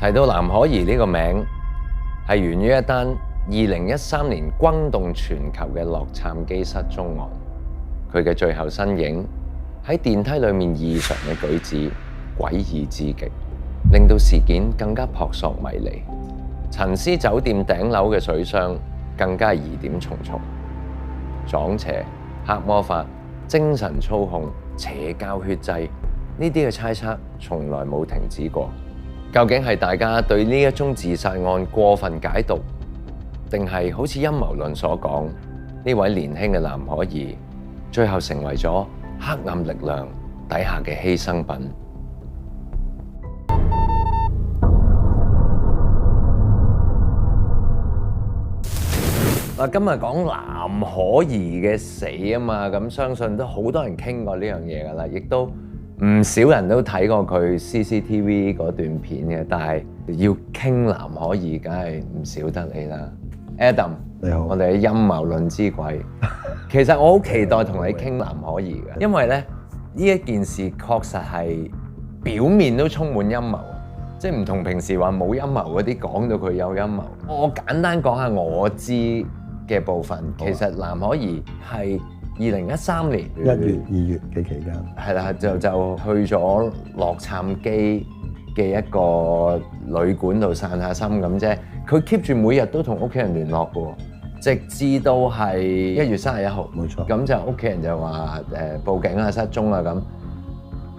提到藍可兒呢個名，係源於一單2013年轟動全球嘅洛杉磯失蹤案。佢嘅最後身影喺電梯裏面異常嘅舉止，詭異至極，令到事件更加撲朔迷離。陳屍酒店頂樓嘅水箱更加疑點重重，撞邪、黑魔法、精神操控、邪教血祭，呢啲嘅猜測從來冇停止過。究竟係大家對呢一宗自殺案過分解讀，定係好似陰謀論所講，呢位年輕嘅藍可兒最後成為咗黑暗力量底下嘅犧牲品？嗱，今日講藍可兒嘅死啊嘛，咁相信都好多人傾過呢樣嘢噶啦，亦都唔少人都睇過佢 CCTV 嗰段片嘅，但係要傾藍可兒，梗係唔少得你啦。Adam，你好，我哋嘅陰謀論之鬼。其實我好期待同你傾藍可兒嘅，因為咧呢一件事確實係表面都充滿陰謀，即係唔同平時話冇陰謀嗰啲講到佢有陰謀。我簡單講下我知嘅部分，其實藍可兒係2013年1月、2月嘅期間，係啦，就去咗洛杉磯嘅一個旅館度散下心咁啫。佢 keep 住每日都同屋企人聯絡嘅，直至到係1月31號，冇錯。咁就屋企人就話報警啊、失蹤啊咁。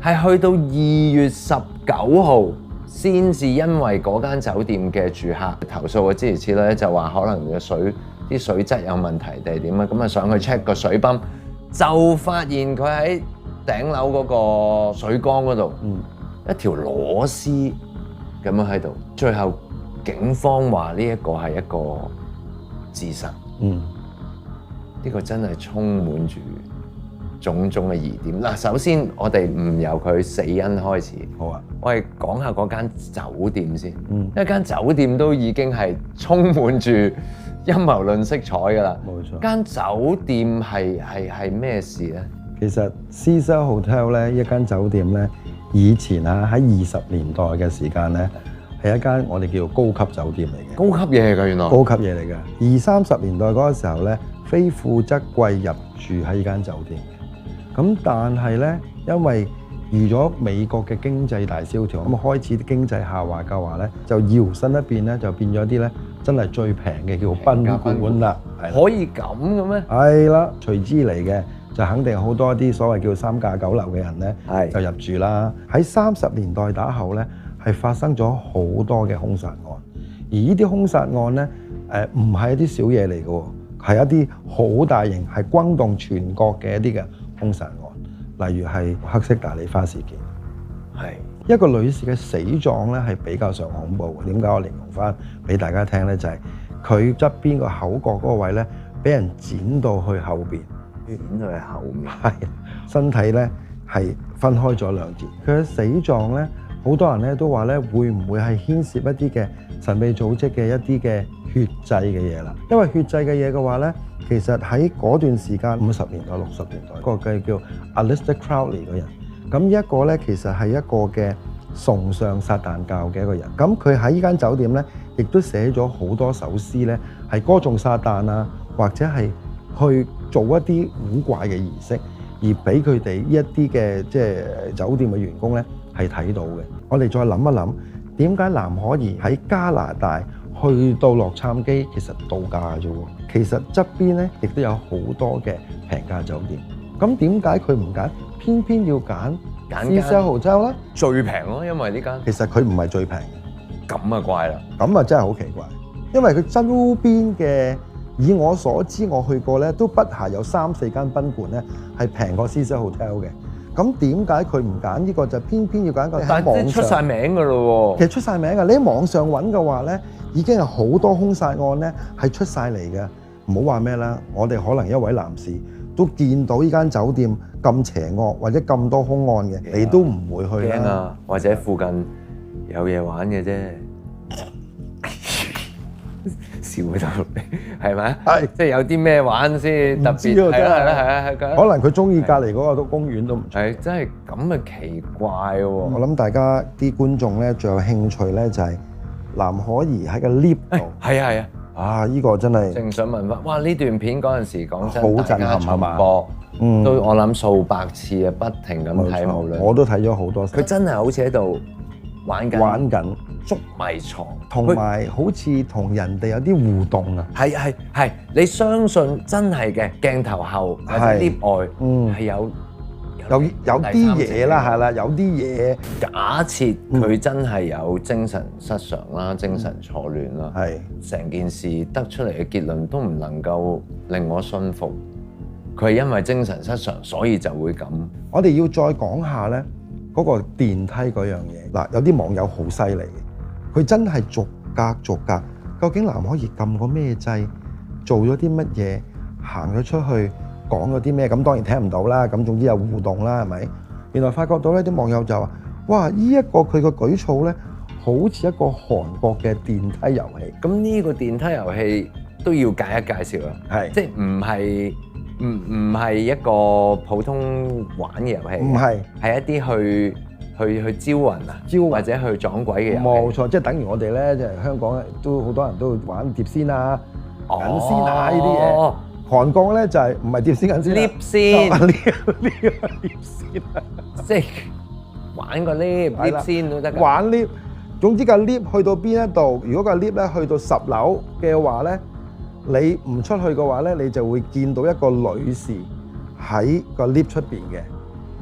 係去到2月19號先至因為嗰間酒店嘅住客投訴嘅諸如此類咧，就話可能嘅啲水質有問題定係點啊？咁啊上去 check 個水泵，就發現佢喺頂樓嗰個水缸嗰度，一條螺絲咁樣喺度。最後警方話呢一個係一個自殺。呢個真係充滿住種種嘅疑點。嗱，首先我哋唔由佢死因開始。好啊，我哋講下嗰間酒店先。一間酒店都已經係充滿住陰謀論色彩㗎啦。冇錯。間酒店係咩事咧？其實 Cecil Hotel 咧一間酒店咧，以前啊喺20年代嘅時間咧，係一間我哋叫做高級酒店嚟嘅。高級嘢嚟㗎，原來。高級嘢嚟嘅。20-30年代嗰個時候咧，非富則貴入住喺呢間酒店嘅。咁但係咧，因為遇咗美國嘅經濟大蕭條，咁開始啲經濟下滑嘅話咧，就搖身一變咧，就變咗啲咧真係最平嘅叫賓館啦。可以咁嘅咩？係啦，隨之嚟嘅就肯定好多啲所謂叫3價9樓嘅人咧，就入住啦。喺30年代打後咧，係發生咗好多嘅兇殺案，而呢啲兇殺案咧，唔係一啲小嘢嚟嘅，係一啲好大型、係轟動全國嘅一啲嘅兇殺案，例如係黑色大理花事件。係一個女士嘅死狀咧，係比較上恐怖嘅。點解我形容翻俾大家聽咧？就係佢側邊個口角嗰個位咧，俾人剪到去後邊，剪到去後面。係身體咧係分開咗兩截。佢嘅死狀咧，好多人咧都話咧，會唔會係牽涉一啲嘅神秘組織嘅一啲嘅血祭嘅嘢啦？因為血祭嘅嘢嘅話咧，其實喺嗰段時間50年代、60年代，嗰個叫 Aleister Crowley 嘅人，咁呢一個咧其實係一個嘅崇尚撒旦教嘅一個人。咁佢喺呢間酒店咧，亦都寫咗好多首詩咧，係歌頌撒旦啊，或者係去做一啲古怪嘅儀式，而俾佢哋呢一啲嘅即係酒店嘅員工咧係睇到嘅。我哋再諗一諗，點解藍可兒喺加拿大去到洛杉磯其實度假嘅啫喎？其實側邊咧亦都有好多嘅平價酒店。咁點解佢唔揀，偏偏要揀 Cecil Hotel 咧？最平咯，因為呢間。其實佢唔係最平嘅。咁啊怪啦！咁啊真係好奇怪，因為佢周邊嘅，以我所知我去過咧，都不下有3-4間賓館咧係平過 Cecil Hotel 嘅。咁點解佢唔揀呢個，就偏偏要揀個喺網上？但係出晒名㗎咯喎！其實出晒名㗎，你喺網上揾嘅話咧，已經有好多兇殺案咧係出晒嚟嘅。唔好話咩啦，我哋可能一位男士都見到呢間酒店咁邪惡或者咁多兇案嘅，你都唔會去啦。驚啊！或者附近有嘢玩嘅啫。笑到你係咪？係即係有啲咩玩先特唔知別？喎真係係可能佢中意隔離嗰個公園都唔錯。係真係咁嘅奇怪喎！我諗大家啲觀眾咧最有興趣咧就係藍可兒喺個 lift 度。係啊係啊！啊！依個真係正想問翻，哇！呢段片嗰陣時講真，好震撼係嘛？播都我諗數百次啊，不停咁睇，無論我都睇咗好多。佢真係好似喺度玩緊捉迷藏，同埋好似同人哋有啲互動啊！係，你相信真係嘅鏡頭後或者 lift 外係有啲嘢啦，係啦，有啲嘢。假設佢真係有精神失常啦、精神錯亂啦，係成件事得出嚟嘅結論都唔能夠令我信服。佢係因為精神失常，所以就會咁。我哋要再講下咧嗰個電梯嗰樣嘢。嗱，有啲網友好犀利嘅，佢真係逐格，究竟藍可兒撳過咩掣，做咗啲乜嘢，行咗出去講咗啲咩？咁當然聽唔到啦。咁總之有互動啦，係咪？原來發覺到呢啲網友就話：哇！呢一個佢個舉措咧，好似一個韓國嘅電梯遊戲。咁呢個電梯遊戲都要介紹啦，係即係唔係一個普通玩嘅遊戲，唔係一啲去招魂啊，或者去撞鬼嘅遊戲。冇錯，即係等於我哋咧，即係香港都好多人都玩碟仙啊、銀仙啊呢啲嘢。韓國咧就係唔係碟仙銀仙，lift 先，lift 先啊，即係玩個 lift 先都得。玩 lift，總之個 lift 去到邊一度，如果個 lift 咧去到10樓嘅話咧，你唔出去嘅話咧，你就會見到一個女士喺個 lift 出邊嘅，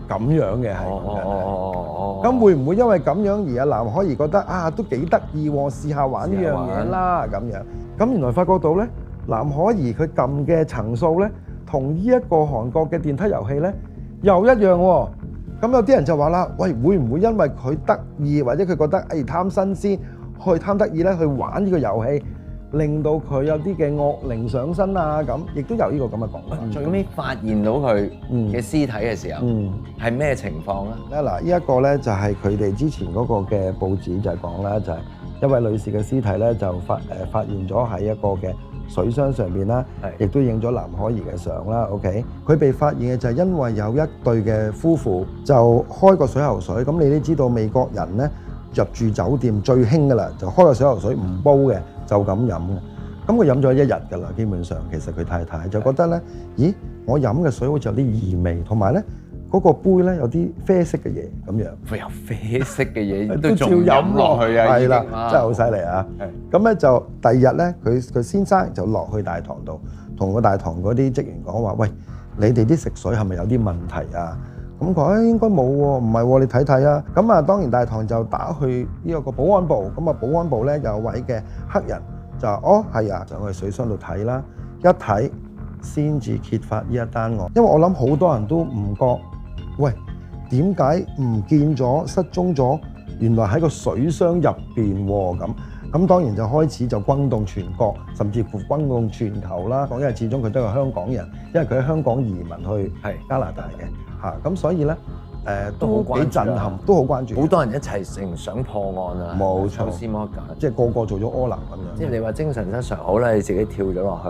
咁樣嘅係。咁會唔會因為咁樣而阿藍可兒覺得啊都幾得意喎，試下玩呢樣嘢啦咁樣？咁原來發覺到咧，藍可兒佢撳嘅層數咧，同呢一個韓國嘅電梯遊戲咧又一樣喎。咁有啲人就話啦，喂，會唔會因為佢得意或者佢覺得貪新鮮，去貪得意咧去玩呢個遊戲，令到佢有啲嘅惡靈上身啊？咁亦都有呢個咁嘅講法。最尾發現到佢嘅屍體嘅時候，係咩情況咧？嗱，呢一個咧就係佢哋之前嗰個嘅報紙就係講啦，就係一位女士嘅屍體咧就發現咗喺一個嘅水箱上邊啦，亦都影咗藍可兒嘅相啦。OK， 佢被發現嘅就係因為有一對嘅夫婦就開個水喉水，咁你都知道美國人咧入住酒店最興噶啦，就開個水喉水唔煲嘅，就咁飲嘅。咁佢飲咗一日噶啦，基本上其實佢太太就覺得咧，咦，我飲嘅水好似有啲異味，同埋咧嗰個杯咧有啲啡色嘅嘢咁樣。會有啡色嘅嘢都照飲落去啊！係啦，真係好犀利啊！咁咧就第二日咧，佢先生就落去大堂度，同個大堂嗰啲職員講話：喂，你哋啲食水係咪有啲問題啊？咁佢話：應該冇喎，唔係喎，你睇睇啊！咁啊，當然大堂就打去呢個保安部，咁啊保安部咧有位嘅黑人就話：哦，係啊，上去水箱度睇啦，一睇先至揭發呢一單案。因為我諗好多人都唔覺，喂，點解唔見咗、失蹤咗？原來喺個水箱入邊喎，咁當然就開始就轟動全國，甚至乎轟動全球啦。因為始終佢都係香港人，因為佢喺香港移民去加拿大嘅嚇，咁所以咧都幾震撼，都好關注。好多人一齊想破案啊！冇錯，抽絲剝繭，即係個個做咗柯南咁樣。即係你話精神失常好啦，你自己跳咗落去，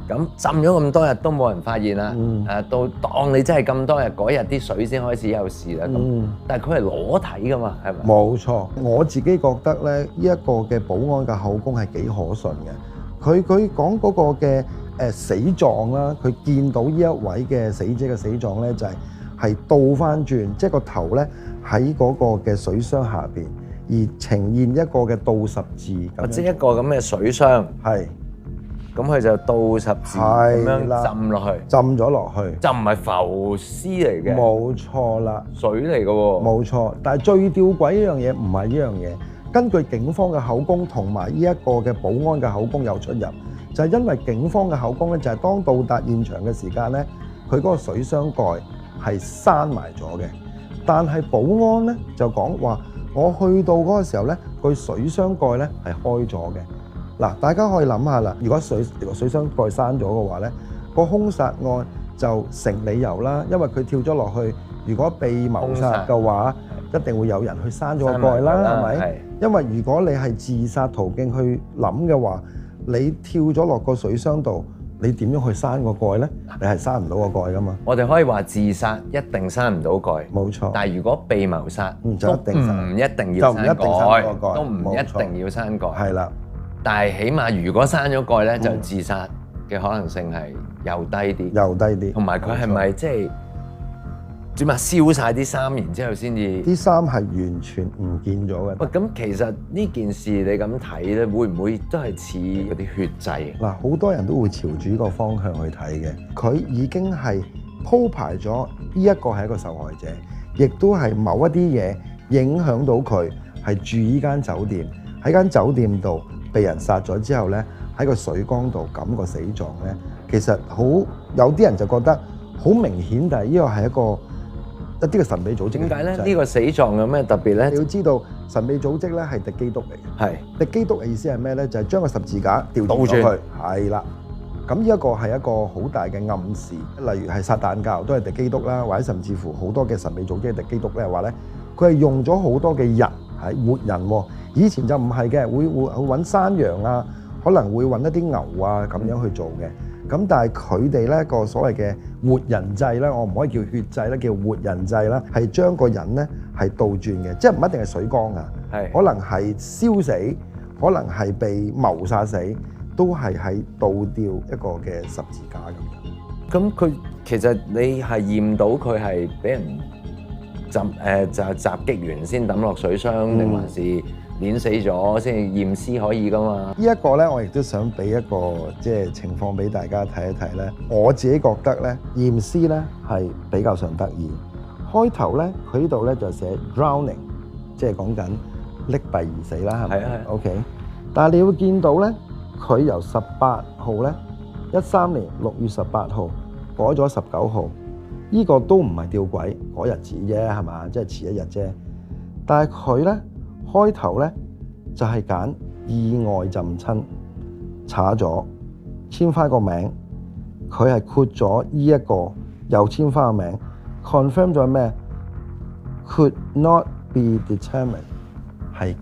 咁浸咗咁多日都冇人發現啦。到當你真係咁多日，嗰日啲水先開始有事啦。但係佢係裸體㗎嘛，係咪？冇錯，我自己覺得咧，呢一個嘅保安嘅口供係幾可信嘅。佢講嗰個嘅死狀啦，佢見到呢一位嘅死者嘅死狀咧，就係倒翻轉，即係個頭咧喺嗰個嘅水箱下邊，而呈現一個嘅倒十字咁。即係一個咁嘅水箱，係，咁佢就倒十字咁樣浸落去，浸咗落去，就唔係浮屍嚟嘅。冇錯啦，水嚟嘅喎。冇錯，但係最吊詭一樣嘢唔係呢樣嘢。根據警方嘅口供同埋呢一個嘅保安嘅口供有出入，就係因為警方嘅口供咧，就係當到達現場嘅時間咧，佢嗰個水箱蓋係閂埋咗嘅，但係保安咧就講話，我去到嗰個時候咧，佢水箱蓋咧係開咗嘅。嗱，大家可以諗下啦，如果水箱蓋閂咗嘅話咧，個兇殺案就成理由啦，因為佢跳咗落去，如果被謀殺嘅話，一定會有人去閂咗個蓋啦，係咪？因為如果你係自殺途徑去諗嘅話，你跳咗落個水箱度，你點樣去閂個蓋咧？你係閂唔到個蓋噶嘛？我哋可以話自殺一定閂唔到蓋，冇錯。但係如果被謀殺，就一定唔一定要閂蓋，都唔一定要閂蓋。係啦。但係起碼如果閂咗蓋咧，就自殺嘅可能性係又低啲，又低啲。同埋佢係咪即係點啊？燒晒啲衫，然之後先至啲衫係完全唔見咗嘅。喂，咁其實呢件事你咁睇咧，會唔會都係似嗰啲血祭？嗱，好多人都會朝住呢個方向去睇嘅。佢已經係鋪排咗呢一個係一個受害者，亦都係某一啲嘢影響到佢係住呢間酒店，喺間酒店度被人殺咗之後咧，喺個水缸度揼個死狀咧，其實好有啲人就覺得好明顯，但係呢個係一啲嘅神秘組織。點解咧？呢個死狀有咩特別咧？你要知道神秘組織咧係敵基督嚟嘅。係敵基督嘅意思係咩咧？就係將個十字架調轉咗去。係啦。咁呢一個係一個好大嘅暗示，例如係撒旦教都係敵基督啦，或者甚至乎好多嘅神秘組織係敵基督咧，話咧佢係用咗好多嘅人係活人喎。以前就唔係嘅，會揾山羊啊，可能會揾一啲牛啊咁樣去做嘅。咁但係佢哋咧個所謂嘅活人祭咧，我唔可以叫血祭咧，叫活人祭啦，係將個人咧係倒轉嘅，即係唔一定係水缸啊，可能係燒死，可能係被謀殺死，都係喺倒吊一個嘅十字架咁樣。咁佢其實你係驗到佢係俾人就襲擊完先抌落水箱，定還是碾死咗先驗屍可以噶嘛？呢一個咧，我亦都想俾一個即係情況俾大家睇一睇咧。我自己覺得咧，驗屍咧係比較上得意。開頭咧，佢呢度咧就寫 drowning， 即係講緊溺斃而死啦，係咪？係啊。OK。但係你會見到咧，佢由18號咧，13年6月18號改咗19號，呢個都唔係吊詭嗰日子啫，係嘛？即係遲一日啫。但係佢咧。開頭咧就係揀意外浸親，查咗簽翻個名，佢係括咗呢一個，又簽翻個名 ，confirm 咗咩 ？Could not be determined， 係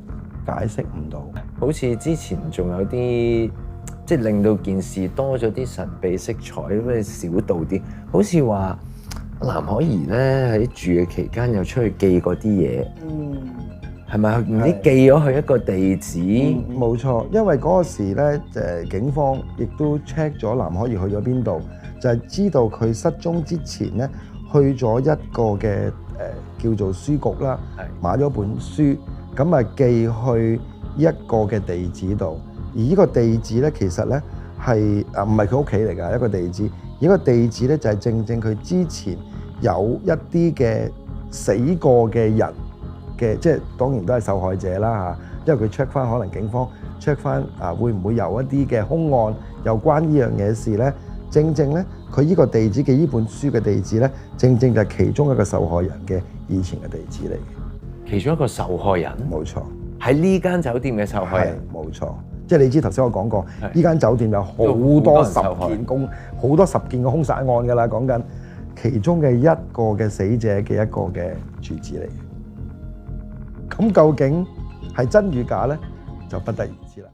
解釋唔到。好似之前仲有啲即係令到件事多咗啲神秘色彩，咩小道啲，好似話藍可兒咧喺住嘅期間又出去寄過啲嘢。係咪唔知寄咗去一個地址？冇錯，因為嗰個時咧，警方亦都 check 咗藍可兒去咗邊度，就係知道佢失蹤之前咧，去咗一個嘅叫做書局啦，買咗本書，咁啊寄去一個嘅地址度。而呢個地址咧，其實咧係唔係佢屋企嚟㗎一個地址，而呢個地址咧就係正正佢之前有一啲嘅死過嘅人。即係當然都係受害者啦嚇，因為佢 check 翻可能警方 check 翻會唔會有一啲嘅兇案有關呢樣嘢事咧？正正咧，佢呢個地址嘅呢本書嘅地址咧，正正就係其中一個受害人嘅以前嘅地址嚟嘅。其中一個受害人？冇錯，喺呢間酒店嘅受害人。冇錯，即係你知頭先我講過，呢間酒店有好多十件嘅兇殺案㗎啦，講緊其中嘅一個嘅死者嘅一個嘅住址嚟嘅。咁究竟係真與假咧，就不得而知啦。